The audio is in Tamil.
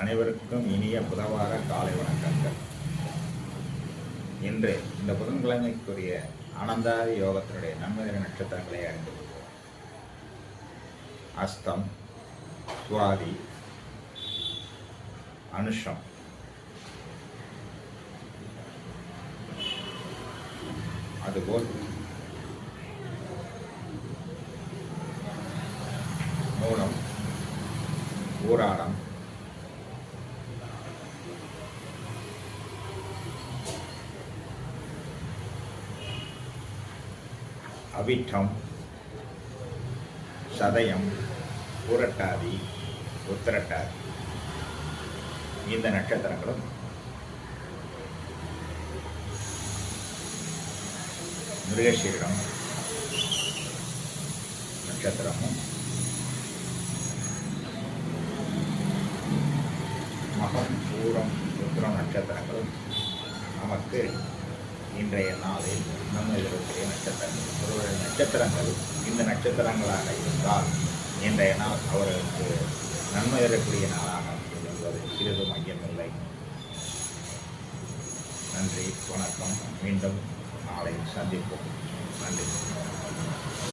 அனைவருக்கும் இனிய புதவார காலை வணக்கங்கள். இன்று இந்த புதன்கிழமைக்குரிய ஆனந்தாதி யோகத்தினுடைய நன்மையான நட்சத்திரங்களை அறிந்து அஸ்தம், சுவாதி, அனுஷம், அதுபோல் மூலம், ஊராடம், அவிட்டம், சதயம், பூரட்டாதி, உத்திரட்டாதி இந்த நட்சத்திரங்களும் மிருகசீரிடம் நட்சத்திரமும் மகம், பூரம், உத்திரம் நட்சத்திரங்களும் நமக்கு இன்றைய நாளில் நம்ம இருக்கக்கூடிய நட்சத்திரங்கள். ஒருவருடைய நட்சத்திரங்கள் இந்த நட்சத்திரங்களாக இருந்தால் இன்றைய நாள் அவர்களுக்கு நன்மை தரக்கூடிய நாளாக என்பது சிறிது மையமில்லை. நன்றி, வணக்கம். மீண்டும் நாளை சந்திப்போம். நன்றி.